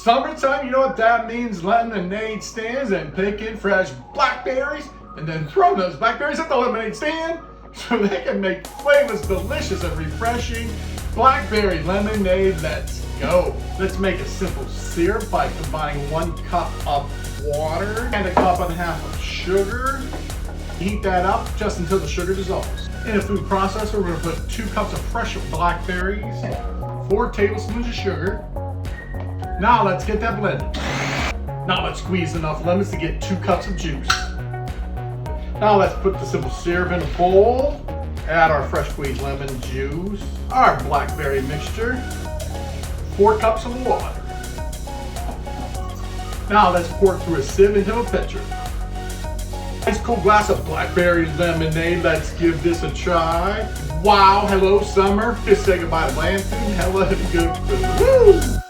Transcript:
Summertime, you know what that means? Lemonade stands and picking fresh blackberries and then throwing those blackberries at the lemonade stand so they can make flavors delicious and refreshing. Blackberry lemonade, let's go. Let's make a simple syrup by combining 1 cup of water and 1.5 cups of sugar. Heat that up just until the sugar dissolves. In a food processor, we're gonna put 2 cups of fresh blackberries, 4 tablespoons of sugar. Now let's get that blended. Now let's squeeze enough lemons to get 2 cups of juice. Now let's put the simple syrup in a bowl. Add our fresh squeezed lemon juice, our blackberry mixture, 4 cups of water. Now let's pour it through a sieve into a pitcher. Nice cool glass of blackberry lemonade. Let's give this a try. Wow, hello summer. Just say goodbye to bland food. Hello to good food. Woo!